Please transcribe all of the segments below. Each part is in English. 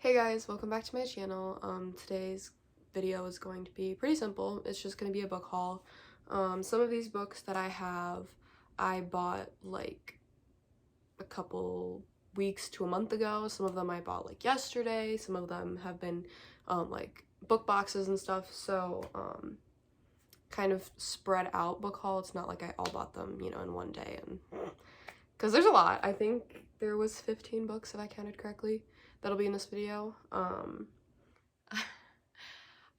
Hey guys, welcome back to my channel. Today's video is going to be pretty simple. It's just going to be a book haul. Some of these books that I have, I bought like a couple weeks to a month ago. Some of them I bought like yesterday. Some of them have been like book boxes and stuff. So kind of spread out book haul. It's not like I all bought them, in one day. And because there's a lot. I think there was 15 books if I counted correctly that'll be in this video.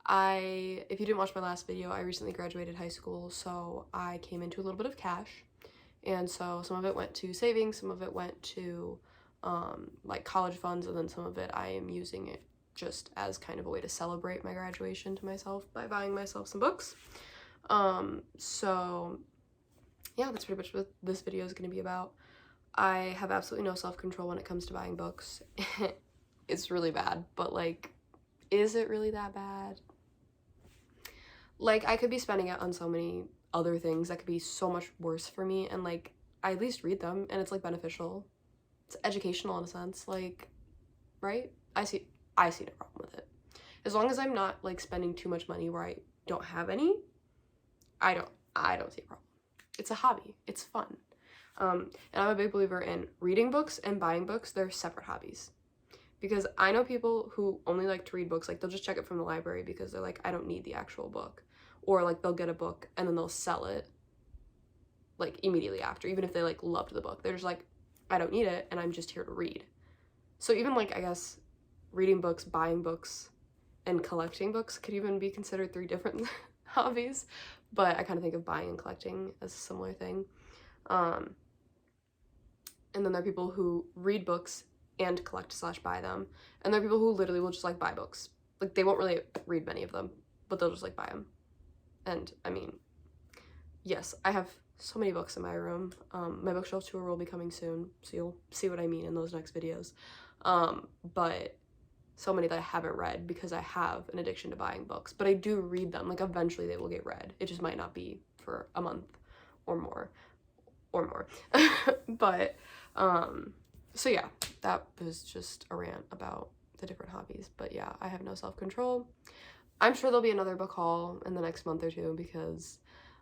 If you didn't watch my last video, I recently graduated high school, so I came into a little bit of cash, and so some of it went to savings, some of it went to like college funds, and then some of it I am using it just as kind of a way to celebrate my graduation to myself by buying myself some books. So yeah, that's pretty much what this video is going to be about. I have absolutely no self-control when it comes to buying books. It's really bad, but like, is it really that bad? Like, I could be spending it on so many other things that could be so much worse for me, and like, I at least read them and it's like beneficial. It's educational in a sense, like, right? I see no problem with it. As long as I'm not like spending too much money where I don't have any, I don't see a problem. It's a hobby. It's fun. And I'm a big believer in reading books and buying books. They're separate hobbies. Because I know people who only like to read books, like they'll just check it from the library because they're like, I don't need the actual book. Or like they'll get a book and then they'll sell it like immediately after, even if they like loved the book. They're just like, I don't need it and I'm just here to read. So even like, I guess, reading books, buying books, and collecting books could even be considered three different hobbies. But I kind of think of buying and collecting as a similar thing. And then there are people who read books and collect/buy them, and there are people who literally will just like buy books. Like they won't really read many of them, but they'll just like buy them. And I mean, yes, I have so many books in my room. My bookshelf tour will be coming soon, so you'll see what I mean in those next videos. But so many that I haven't read because I have an addiction to buying books, but I do read them. Like eventually they will get read. It just might not be for a month or more but so yeah, that was just a rant about the different hobbies. But yeah, I have no self-control. I'm sure there'll be another book haul in the next month or two because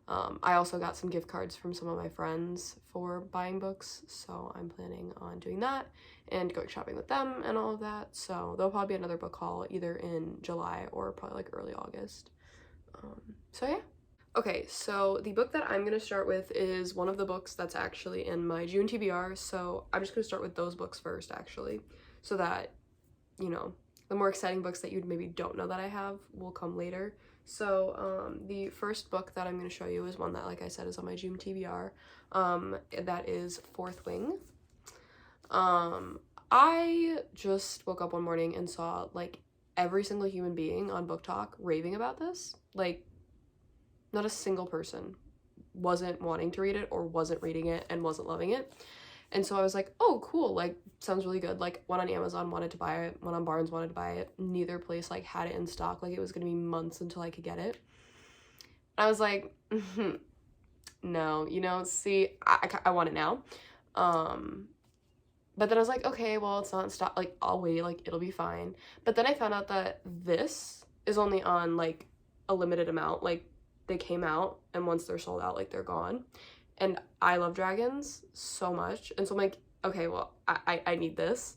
I also got some gift cards from some of my friends for buying books, so I'm planning on doing that and going shopping with them and all of that. So there'll probably be another book haul either in July or probably like early August. So yeah. Okay, so the book that I'm going to start with is one of the books that's actually in my June TBR, so I'm just going to start with those books first, actually, so that, the more exciting books that you maybe don't know that I have will come later. So, the first book that I'm going to show you is one that, like I said, is on my June TBR. That is Fourth Wing. I just woke up one morning and saw, like, every single human being on Book Talk raving about this. Like, not a single person wasn't wanting to read it or wasn't reading it and wasn't loving it. And so I was like, oh, cool, like, sounds really good. Like, went on Amazon, wanted to buy it, went on Barnes, wanted to buy it. Neither place, like, had it in stock. Like, it was gonna be months until I could get it. And I was like, no, see, I want it now. But then I was like, okay, well, it's not in stock. Like, I'll wait, like, it'll be fine. But then I found out that this is only on, like, a limited amount. Like, they came out and once they're sold out, like, they're gone. And I love dragons so much, and so I'm like, okay, well, I need this.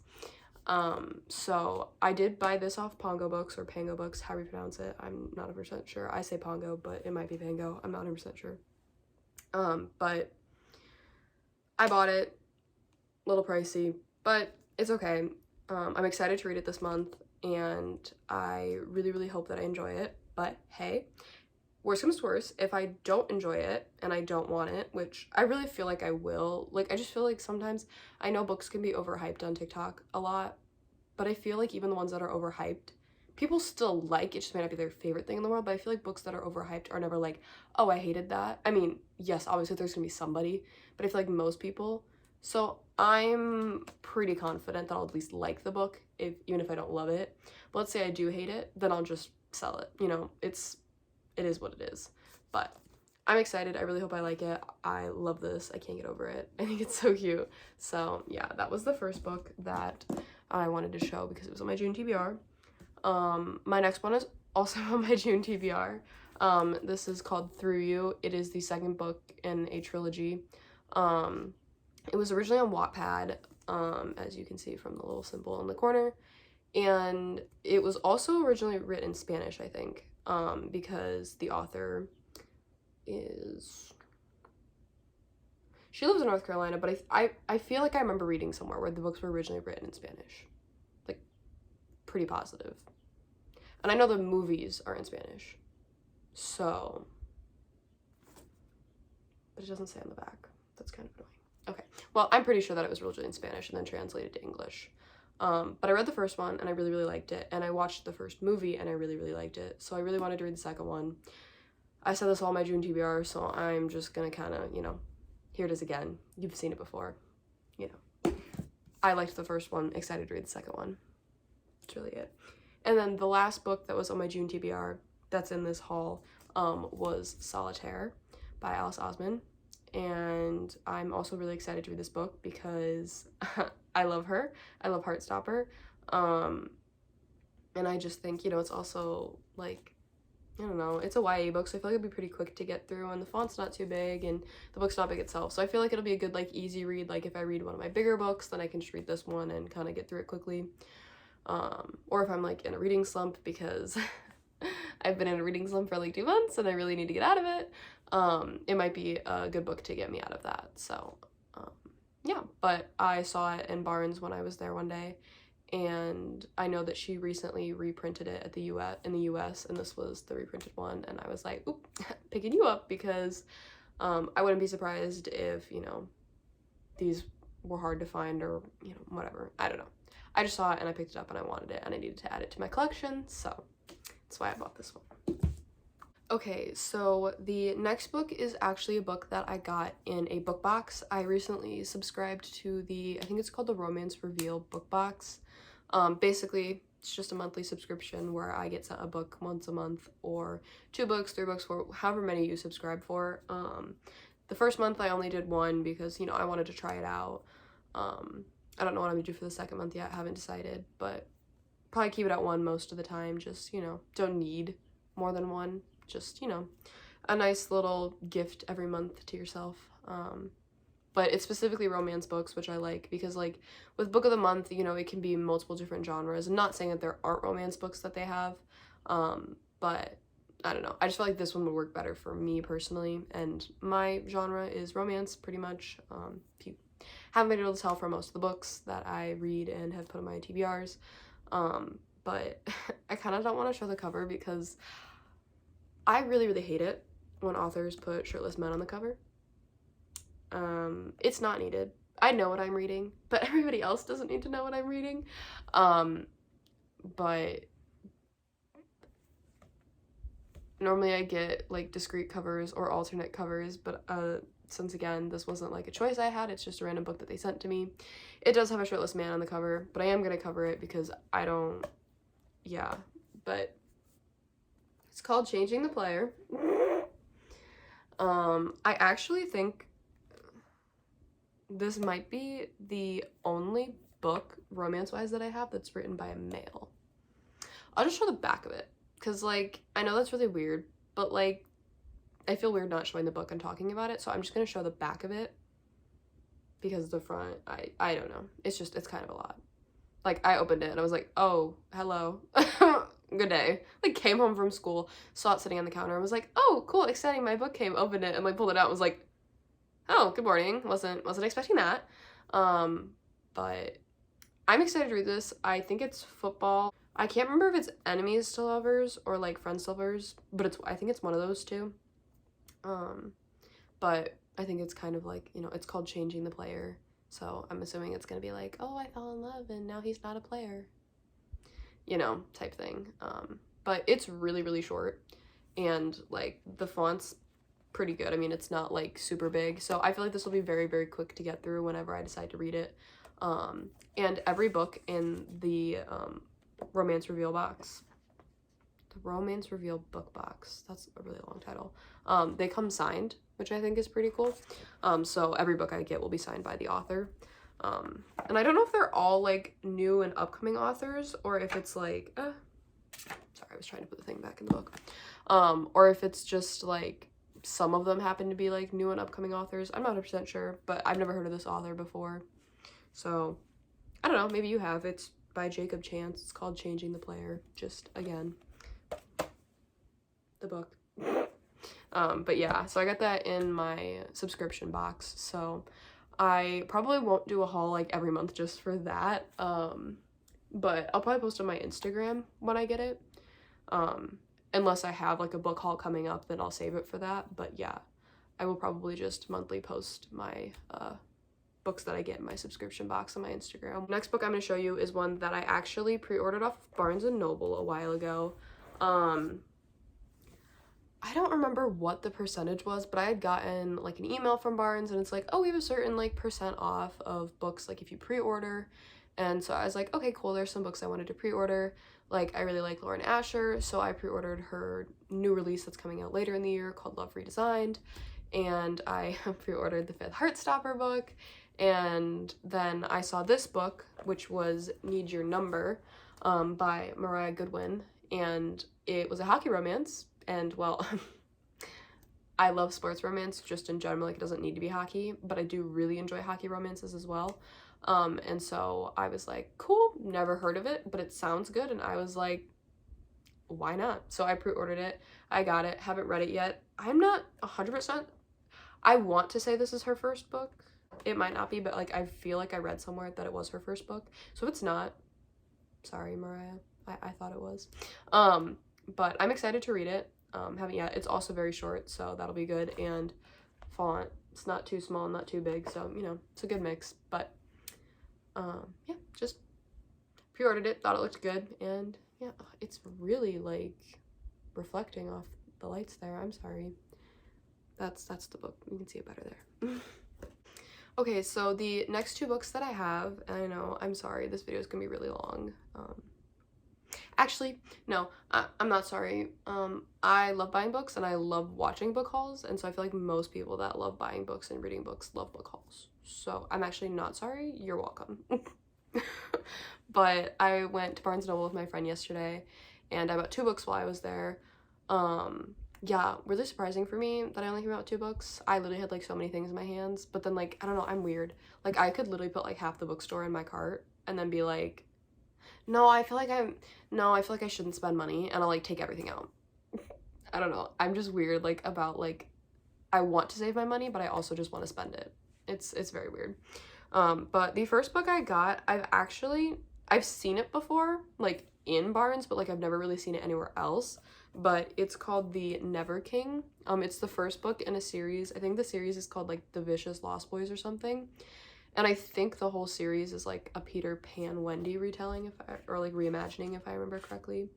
So I did buy this off PangoBooks or PangoBooks, however you pronounce it. I'm not 100% sure. I say Pongo, but it might be Pango. I'm not 100% sure. But I bought it, a little pricey, but it's okay. I'm excited to read it this month, and I really, really hope that I enjoy it. But hey, worst comes to worst, if I don't enjoy it and I don't want it, which I really feel like I will, like, I just feel like sometimes, I know books can be overhyped on TikTok a lot, but I feel like even the ones that are overhyped, people still like, it just may not be their favorite thing in the world, but I feel like books that are overhyped are never like, oh, I hated that. I mean, yes, obviously there's gonna be somebody, but I feel like most people, so I'm pretty confident that I'll at least like the book, even if I don't love it. But let's say I do hate it, then I'll just sell it, it is what it is. But I'm excited. I really hope I like it. I love this. I can't get over it. I think it's so cute. So yeah, that was the first book that I wanted to show because it was on my June TBR. My next one is also on my June TBR. This is called Through You. It is the second book in a trilogy. It was originally on Wattpad, as you can see from the little symbol in the corner. And it was also originally written in Spanish, I think, because the author is... She lives in North Carolina, but I feel like I remember reading somewhere where the books were originally written in Spanish. Like, pretty positive. And I know the movies are in Spanish. So... But it doesn't say on the back. That's kind of annoying. Okay, well, I'm pretty sure that it was originally in Spanish and then translated to English. But I read the first one and I really, really liked it. And I watched the first movie and I really, really liked it. So I really wanted to read the second one. I said this all my June TBR, so I'm just gonna kind of, you know, here it is again. You've seen it before, you know. I liked the first one, excited to read the second one. That's really it. And then the last book that was on my June TBR that's in this haul was Solitaire by Alice Osman. And I'm also really excited to read this book because I love her. I love Heartstopper. And I just think, you know, it's also, like, I don't know, it's a YA book, so I feel like it'll be pretty quick to get through, and the font's not too big, and the book's not big itself. So I feel like it'll be a good, like, easy read. Like, if I read one of my bigger books, then I can just read this one and kind of get through it quickly. Or if I'm, like, in a reading slump because I've been in a reading slump for, like, 2 months, and I really need to get out of it. It might be a good book to get me out of that. So, yeah, but I saw it in Barnes when I was there one day, and I know that she recently reprinted it at in the US, and this was the reprinted one, and I was like, oop, picking you up, because I wouldn't be surprised if, you know, these were hard to find, or, you know, whatever. I don't know. I just saw it and I picked it up and I wanted it and I needed to add it to my collection, so that's why I bought this one. Okay, so the next book is actually a book that I got in a book box. I recently subscribed to I think it's called the Romance Reveal book box. Basically, it's just a monthly subscription where I get sent a book once a month, or 2 books, 3 books, for however many you subscribe for. The first month I only did 1 because, you know, I wanted to try it out. I don't know what I'm gonna do for the second month yet, I haven't decided, but probably keep it at 1 most of the time. Just, you know, don't need more than 1. Just, you know, a nice little gift every month to yourself. But it's specifically romance books, which I like, because, like, with book of the month, you know, it can be multiple different genres. I'm not saying that there aren't romance books that they have, but I don't know. I just feel like this one would work better for me personally, and my genre is romance, pretty much. If you haven't been able to tell from most of the books that I read and have put on my TBRs, but I kind of don't want to show the cover because I really, really hate it when authors put shirtless men on the cover. It's not needed. I know what I'm reading, but everybody else doesn't need to know what I'm reading. But normally I get, like, discrete covers or alternate covers, but since, again, this wasn't, like, a choice I had, it's just a random book that they sent to me. It does have a shirtless man on the cover, but I am gonna cover it because I don't, yeah, but it's called Changing the Player. I actually think this might be the only book, romance-wise, that I have that's written by a male. I'll just show the back of it, because, like, I know that's really weird, but, like, I feel weird not showing the book and talking about it, so I'm just gonna show the back of it, because the front, I don't know. It's kind of a lot. Like, I opened it and I was like, oh, hello. Good day. Like, came home from school, saw it sitting on the counter, and was like, oh, cool, exciting, my book came, opened it, and, like, pulled it out and was like, oh, good morning. Wasn't expecting that. But I'm excited to read this. I think it's football. I can't remember if it's enemies to lovers or, like, friends to lovers, but I think it's one of those two. But I think it's kind of like, you know, it's called Changing the Player, so I'm assuming it's gonna be like, oh, I fell in love and now he's not a player, you know, type thing. But it's really, really short, and, like, the font's pretty good. I mean, it's not, like, super big, so I feel like this will be very, very quick to get through whenever I decide to read it. And every book in the Romance Reveal box, the Romance Reveal book box, that's a really long title, they come signed, which I think is pretty cool. So every book I get will be signed by the author. And I don't know if they're all like new and upcoming authors, or if it's like sorry, I was trying to put the thing back in the book, or if it's just like some of them happen to be like new and upcoming authors. I'm not 100% sure, but I've never heard of this author before, so I don't know, maybe you have. It's by Jacob Chance. It's called Changing the Player. Just again, the book. But yeah, so I got that in my subscription box, so I probably won't do a haul like every month just for that, but I'll probably post on my Instagram when I get it, unless I have like a book haul coming up, then I'll save it for that. But yeah, I will probably just monthly post my books that I get in my subscription box on my Instagram. Next book I'm going to show you is one that I actually pre-ordered off of Barnes & Noble a while ago. I don't remember what the percentage was, but I had gotten like an email from Barnes and it's like, oh, we have a certain like % off of books like if you pre-order. And so I was like, okay, cool, there's some books I wanted to pre-order. Like I really like Lauren Asher, so I pre-ordered her new release that's coming out later in the year called Love Redesigned, and I pre-ordered the Fifth Heartstopper book. And then I saw this book, which was Need Your Number by Mariah Goodwin, and it was a hockey romance. And well, I love sports romance just in general, like it doesn't need to be hockey, but I do really enjoy hockey romances as well. And so I was like, cool, never heard of it, but it sounds good. And I was like, why not? So I pre-ordered it. I got it. Haven't read it yet. I'm not 100%. I want to say this is her first book. It might not be, but like I feel like I read somewhere that it was her first book. So if it's not, sorry, Mariah. I thought it was. But I'm excited to read it. Haven't yet. It's also very short, so that'll be good. And font, it's not too small, not too big, so you know, it's a good mix. But yeah, just pre-ordered it, thought it looked good, and yeah, it's really like reflecting off the lights there. I'm sorry. That's the book. You can see it better there. Okay, so the next two books that I have, and I know, I'm sorry, this video is gonna be really long. Actually, no, I'm not sorry. I love buying books and I love watching book hauls, and so I feel like most people that love buying books and reading books love book hauls. So I'm actually not sorry, you're welcome. But I went to Barnes & Noble with my friend yesterday, and I bought 2 books while I was there. Yeah, really surprising for me that I only came out with 2 books. I literally had like so many things in my hands, but then like, I don't know, I'm weird. Like I could literally put like half the bookstore in my cart and then be like, no, I feel like I shouldn't spend money, and I'll like take everything out. I don't know. I'm just weird like about like I want to save my money, but I also just want to spend it. It's very weird. But the first book I got, I've seen it before, like in Barnes, but like I've never really seen it anywhere else. But it's called The Never King. It's the first book in a series. I think the series is called like The Vicious Lost Boys or something. And I think the whole series is like a Peter Pan Wendy retelling, or like reimagining, if I remember correctly.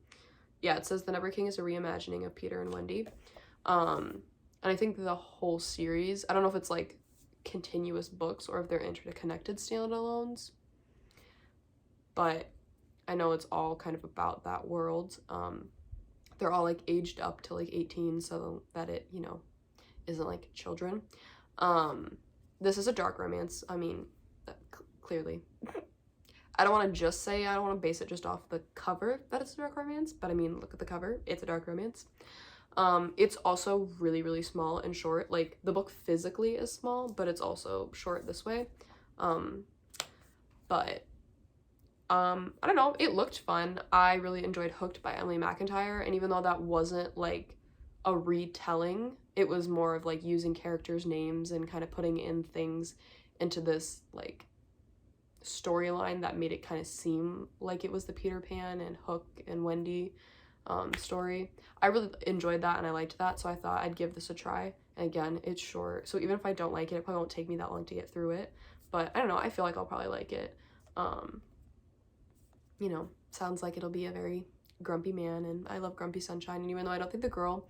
Yeah, it says The Never King is a reimagining of Peter and Wendy. And I think the whole series, I don't know if it's like continuous books or if they're interconnected standalones, but I know it's all kind of about that world. They're all like aged up to like 18 so that it, you know, isn't like children. This is a dark romance. I mean, clearly. I don't want to just say, I don't want to base it just off the cover that it's a dark romance, but I mean, look at the cover. It's a dark romance. It's also really, really small and short. Like, the book physically is small, but it's also short this way. But I don't know. It looked fun. I really enjoyed Hooked by Emily McIntyre, and even though that wasn't, like, a retelling, it was more of like using characters' names and kind of putting in things into this like storyline that made it kind of seem like it was the Peter Pan and Hook and Wendy story. I really enjoyed that and I liked that, so I thought I'd give this a try. And again, it's short, so even if I don't like it, it probably won't take me that long to get through it, but I don't know, I feel like I'll probably like it. You know, sounds like it'll be a very grumpy man, and I love grumpy sunshine, and even though I don't think the girl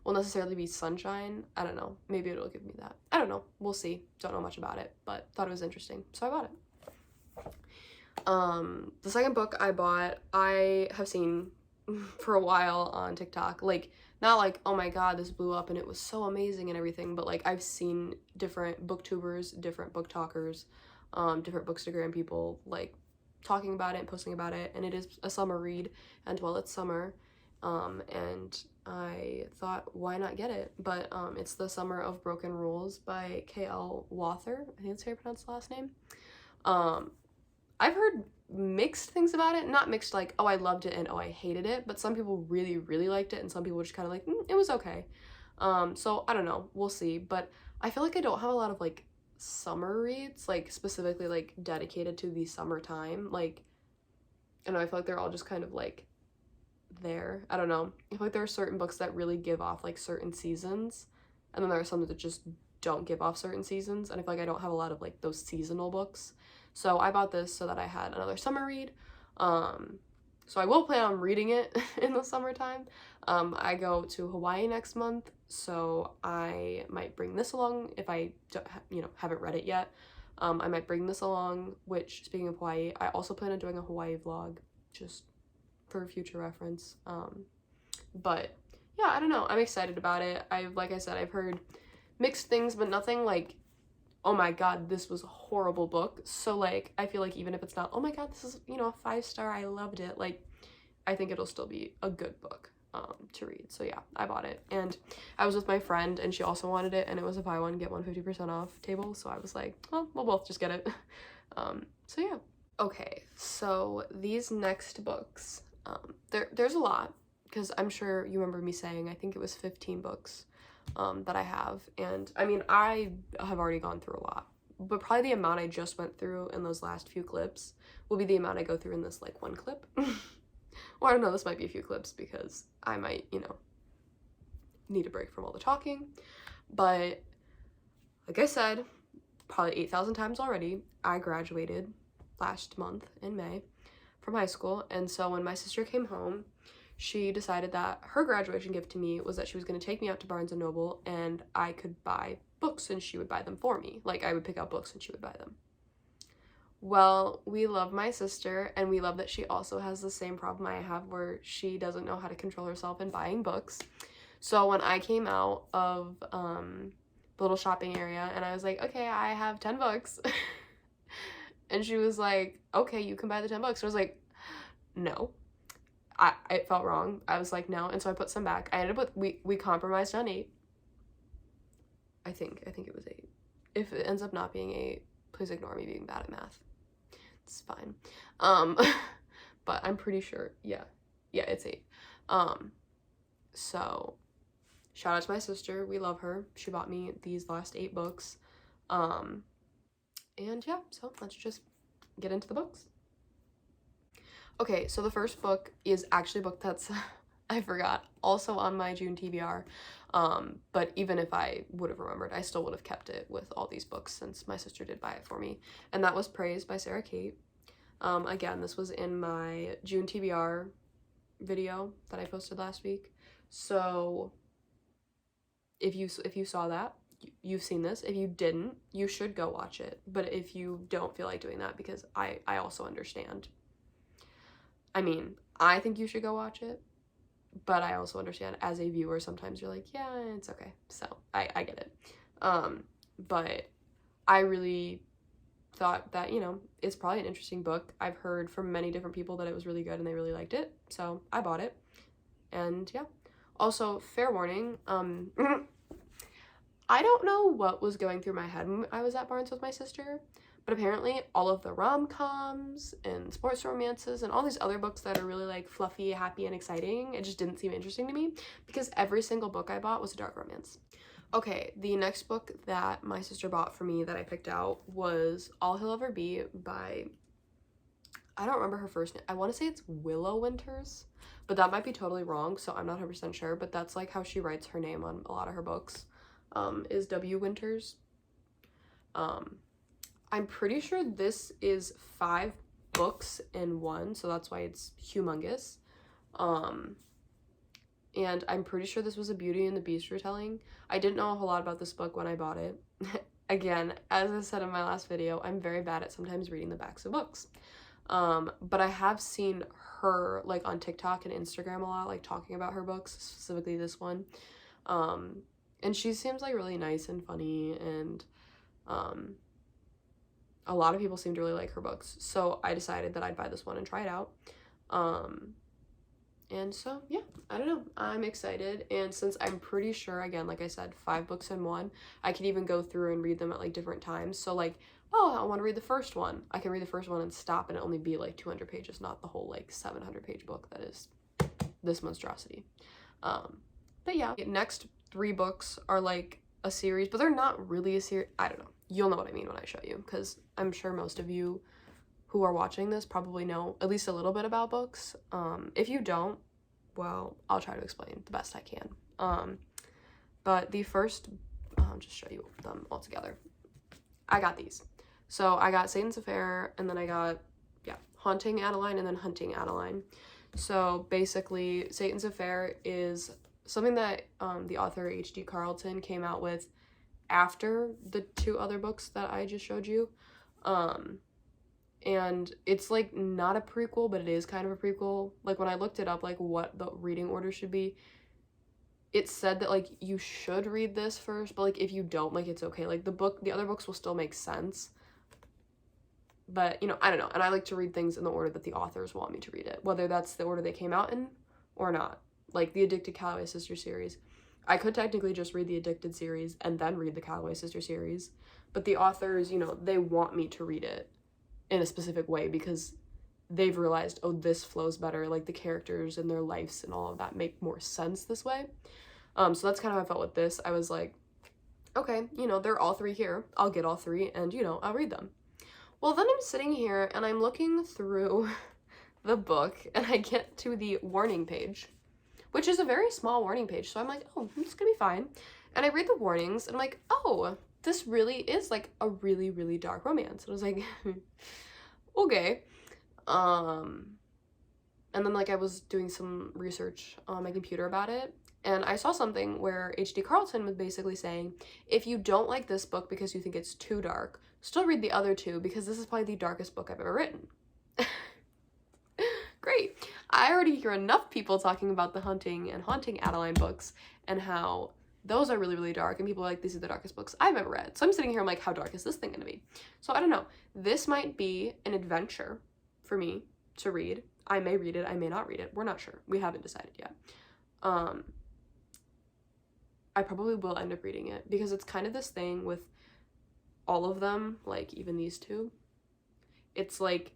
will necessarily be sunshine, I don't know, maybe it'll give me that. I don't know, we'll see. Don't know much about it, but thought it was interesting, so I bought it. The second book I bought, I have seen for a while on TikTok, like, not like, oh my god, this blew up and it was so amazing and everything, but like I've seen different booktubers, different book talkers different bookstagram people like talking about it and posting about it, and it is a summer read, and well, it's summer, and I thought, why not get it? But it's The Summer of Broken Rules by K.L. Wather. I think that's how you pronounce the last name. I've heard mixed things about it. Not mixed like, oh, I loved it and oh, I hated it, but some people really, really liked it, and some people were just kind of like, it was okay. So I don't know, we'll see. But I feel like I don't have a lot of like summer reads, like specifically like dedicated to the summertime. Like, I know, I feel like they're all just kind of like there. I don't know. I feel like there are certain books that really give off like certain seasons, and then there are some that just don't give off certain seasons, and I feel like I don't have a lot of like those seasonal books. So I bought this so that I had another summer read. So I will plan on reading it in the summertime. I go to Hawaii next month, so I might bring this along if I don't, haven't read it yet. I might bring this along, which, speaking of Hawaii, I also plan on doing a Hawaii vlog, just for future reference. But yeah, I don't know. I'm excited about it. Like I said, I've heard mixed things, but nothing like, oh my god, this was a horrible book. So like, I feel like even if it's not, oh my god, this is, a 5-star, I loved it, like, I think it'll still be a good book to read. So yeah, I bought it, and I was with my friend, and she also wanted it, and it was a buy one get one 50% off table, so I was like, well, we'll both just get it. So yeah. Okay, so these next books, there's a lot, because I'm sure you remember me saying, I think it was 15 books that I have, and I mean, I have already gone through a lot, but probably the amount I just went through in those last few clips will be the amount I go through in this like one clip. Or I don't know, this might be a few clips because I might, need a break from all the talking. But like I said, probably 8,000 times already, I graduated last month in May from high school, and so when my sister came home, she decided that her graduation gift to me was that she was going to take me out to Barnes & Noble, and I could buy books and she would buy them for me. Like, I would pick out books and she would buy them. Well, we love my sister, and we love that she also has the same problem I have where she doesn't know how to control herself in buying books. So when I came out of the little shopping area and I was like, okay, I have 10 books. And she was like, okay, you can buy the 10 books. And I was like, no. It felt wrong. I was like, no. And so I put some back. I ended up with, we compromised on 8. I think it was 8. If it ends up not being 8, please ignore me being bad at math. It's fine. But I'm pretty sure, yeah, it's 8. So shout out to my sister. We love her. She bought me these last 8 books. And yeah, so let's just get into the books. Okay, so the first book is actually a book that's, I forgot, also on my June TBR, but even if I would have remembered, I still would have kept it with all these books since my sister did buy it for me, and that was Praise by Sarah Kate. Again, this was in my June TBR video that I posted last week, so if you saw that, you've seen this. If you didn't, you should go watch it, but if you don't feel like doing that, because I also understand. I mean, I think you should go watch it, but I also understand as a viewer, sometimes you're like, yeah, it's okay. So I get it. But I really thought that, it's probably an interesting book. I've heard from many different people that it was really good and they really liked it. So I bought it. And yeah. Also, fair warning, I don't know what was going through my head when I was at Barnes with my sister, but apparently all of the rom-coms and sports romances and all these other books that are really like fluffy, happy, and exciting, it just didn't seem interesting to me because every single book I bought was a dark romance. Okay, the next book that my sister bought for me that I picked out was All He'll Ever Be by, I don't remember her first name. I want to say it's Willow Winters, but that might be totally wrong, so I'm not 100% sure, but that's like how she writes her name on a lot of her books, is W. Winters. I'm pretty sure this is 5 books in one, so that's why it's humongous. And I'm pretty sure this was a Beauty and the Beast retelling. I didn't know a whole lot about this book when I bought it. Again, as I said in my last video, I'm very bad at sometimes reading the backs of books. But I have seen her like on TikTok and Instagram a lot, like talking about her books, specifically this one. And she seems like really nice and funny, and a lot of people seem to really like her books. So I decided that I'd buy this one and try it out. And so, yeah, I don't know. I'm excited. And since I'm pretty sure, again, like I said, 5 books in one, I can even go through and read them at like different times. So like, oh, I want to read the first one. I can read the first one and stop and it only be like 200 pages, not the whole like 700-page book that is this monstrosity. But yeah, next 3 books are like a series, but they're not really a series. I don't know. You'll know what I mean when I show you, because I'm sure most of you who are watching this probably know at least a little bit about books. If you don't, well, I'll try to explain the best I can. But the first, I'll just show you them all together. I got these. So I got Satan's Affair, and then I got, yeah, Haunting Adeline, and then Hunting Adeline. So basically, Satan's Affair is something that the author H.D. Carlton came out with after the 2 other books that I just showed you. And it's like not a prequel, but it is kind of a prequel. Like when I looked it up, like what the reading order should be, it said that like you should read this first, but like if you don't, like it's okay. Like the other books will still make sense. But, you know, I don't know. And I like to read things in the order that the authors want me to read it, whether that's the order they came out in or not. Like the Addicted Calloway Sister series. I could technically just read the Addicted series and then read the Calloway Sister series, but the authors, you know, they want me to read it in a specific way because they've realized, oh, this flows better, like the characters and their lives and all of that make more sense this way. So that's kind of how I felt with this. I was like, okay, you know, they're all 3 here. I'll get all 3 and, you know, I'll read them. Well, then I'm sitting here and I'm looking through the book and I get to the warning page, which is a very small warning page. So I'm like, oh, it's gonna be fine. And I read the warnings and I'm like, oh, this really is like a really, really dark romance. And I was like, okay. And then like I was doing some research on my computer about it, and I saw something where H.D. Carlton was basically saying, if you don't like this book because you think it's too dark, still read the other 2 because this is probably the darkest book I've ever written. Great. I already hear enough people talking about the Hunting and Haunting Adeline books and how those are really, really dark, and people are like, these are the darkest books I've ever read. So I'm sitting here, I'm like, how dark is this thing gonna be? So I don't know. This might be an adventure for me to read. I may read it, I may not read it. We're not sure. We haven't decided yet. I probably will end up reading it because it's kind of this thing with all of them, like even these 2. It's like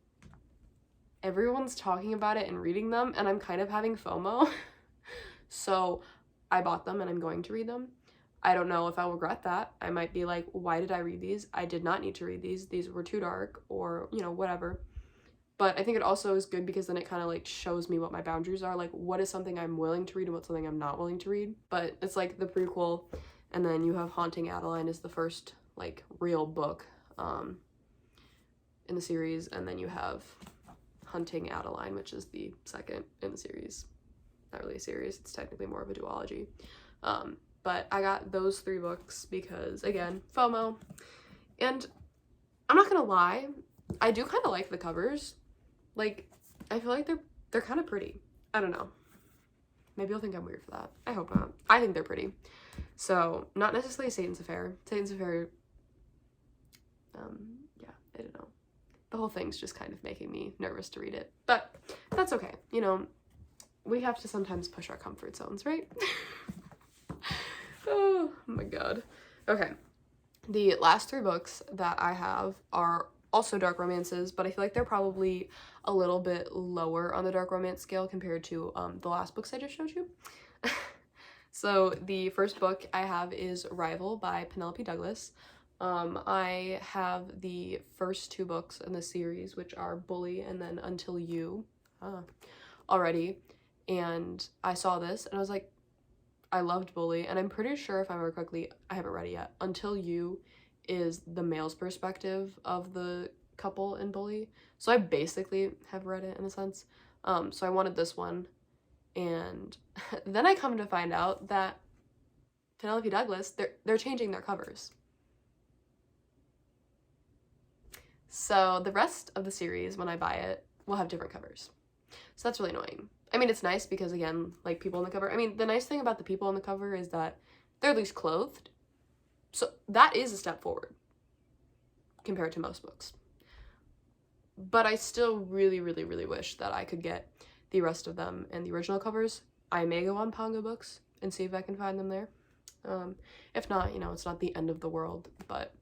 everyone's talking about it and reading them, and I'm kind of having FOMO. So I bought them and I'm going to read them. I don't know if I'll regret that. I might be like, why did I read these? I did not need to read these. These were too dark, or, you know, whatever. But I think it also is good because then it kind of like shows me what my boundaries are. Like, what is something I'm willing to read and what's something I'm not willing to read. But it's like the prequel, and then you have Haunting Adeline is the first like real book in the series, and then you have Hunting Adeline, which is the second in the series. Not really a series, it's technically more of a duology. But I got those 3 books because, again, FOMO. And I'm not gonna lie, I do kind of like the covers. Like, I feel like they're kind of pretty. I don't know. Maybe you'll think I'm weird for that. I hope not. I think they're pretty. So, not necessarily Satan's Affair. Satan's Affair, yeah, I don't know. The whole thing's just kind of making me nervous to read it. But that's okay. You know, we have to sometimes push our comfort zones, right? Oh my god. Okay. The last 3 books that I have are also dark romances, but I feel like they're probably a little bit lower on the dark romance scale compared to the last books I just showed you. So the first book I have is Rival by Penelope Douglas. I have the first 2 books in the series, which are Bully and then Until You, already. And I saw this and I was like, I loved Bully, and I'm pretty sure, if I remember correctly, I haven't read it yet, Until You is the male's perspective of the couple in Bully. So I basically have read it in a sense. So I wanted this one. And then I come to find out that Penelope Douglas, they're changing their covers. So the rest of the series, when I buy it, will have different covers. So that's really annoying. I mean, it's nice because, again, like, people on the cover, I mean, the nice thing about the people on the cover is that they're at least clothed. So that is a step forward compared to most books. but I still really, really, really wish that I could get the rest of them and the original covers. I may go on PangoBooks and see if I can find them there. If not, you know, it's not the end of the world, but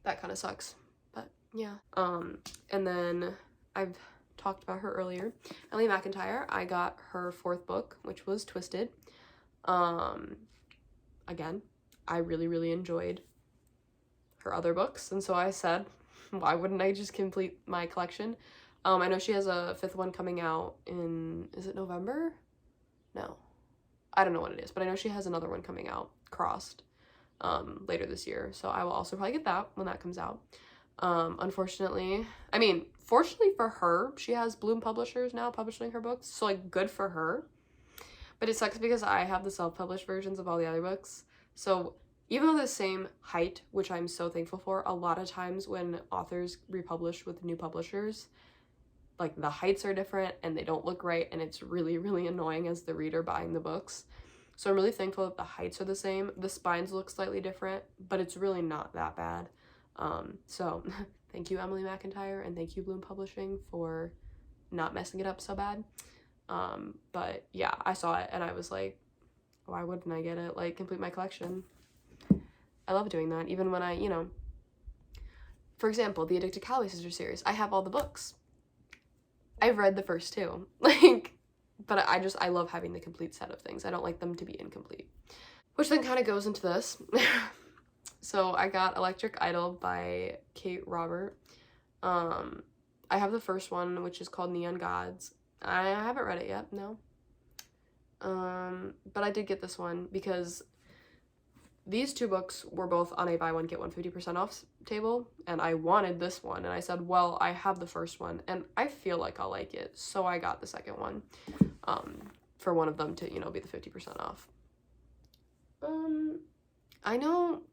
that kind of sucks. But yeah. And then I've talked about her earlier. Emily McIntyre, I got her 4th book, which was Twisted. Again, I really, really enjoyed her other books, and so I said, why wouldn't I just complete my collection? I know she has a 5th one coming out in, is it November? No. I don't know what it is, but I know she has another one coming out, Crossed, later this year, so I will also probably get that when that comes out. Unfortunately, I mean, fortunately for her, she has Bloom Publishers now publishing her books, so like good for her. But it sucks because I have the self-published versions of all the other books. So even though they're the same height, which I'm so thankful for, a lot of times when authors republish with new publishers, like the heights are different and they don't look right, and it's really, really annoying as the reader buying the books. So I'm really thankful that the heights are the same. The spines look slightly different, but it's really not that bad. So thank you, Emily McIntyre, and thank you, Bloom Publishing, for not messing it up so bad. But yeah, I saw it and I was like, why wouldn't I get it? Like, complete my collection. I love doing that, even when I, you know, for example, the Addicted Calloway Sisters series, I have all the books. I've read the first 2, like, but I love having the complete set of things. I don't like them to be incomplete. Which then kind of goes into this. So I got Electric Idol by Kate Robert. I have the first one, which is called Neon Gods. I haven't read it yet, no. But I did get this one because these 2 books were both on a buy one get one 50% off table, and I wanted this one, and I said, well, I have the first one and I feel like I'll like it, so I got the second one, for one of them to, you know, be the 50% off. I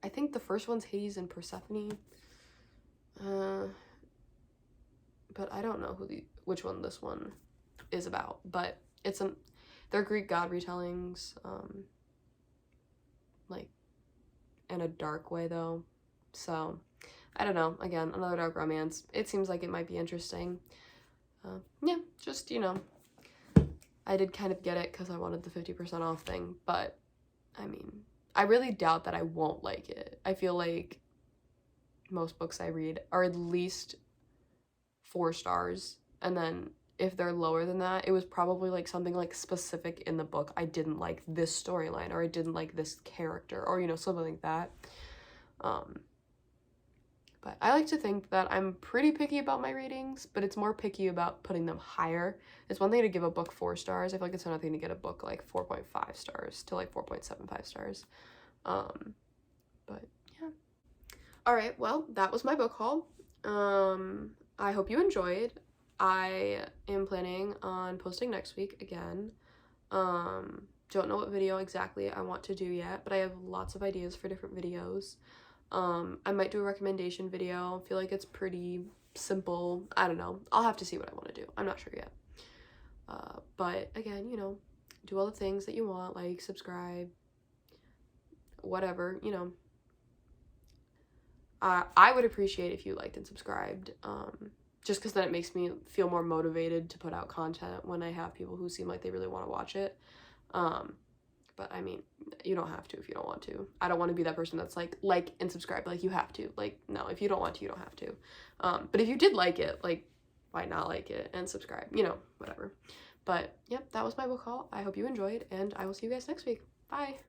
think the first one's Hades and Persephone, but I don't know which one this one is about, but they're Greek god retellings, like, in a dark way though, so I don't know. Again, another dark romance. It seems like it might be interesting. Yeah, just, you know, I did kind of get it because I wanted the 50% off thing, but I mean, I really doubt that I won't like it. I feel like most books I read are at least 4 stars, and then if they're lower than that, it was probably like something like specific in the book. I didn't like this storyline, or I didn't like this character, or, you know, something like that. But I like to think that I'm pretty picky about my ratings, but it's more picky about putting them higher. It's one thing to give a book 4 stars. I feel like it's another thing to get a book like 4.5 stars to like 4.75 stars. But yeah. All right, well, that was my book haul. I hope you enjoyed. I am planning on posting next week again. Don't know what video exactly I want to do yet, but I have lots of ideas for different videos. I might do a recommendation video. I feel like it's pretty simple. I don't know. I'll have to see what I want to do. I'm not sure yet. But again, you know, do all the things that you want, like subscribe, whatever, you know. I would appreciate if you liked and subscribed, just because then it makes me feel more motivated to put out content when I have people who seem like they really want to watch it. But I mean, you don't have to if you don't want to. I don't want to be that person that's like and subscribe, like you have to. Like, no, if you don't want to, you don't have to. But if you did like it, like, why not like it and subscribe, you know, whatever. But yep, that was my book haul. I hope you enjoyed, and I will see you guys next week. Bye.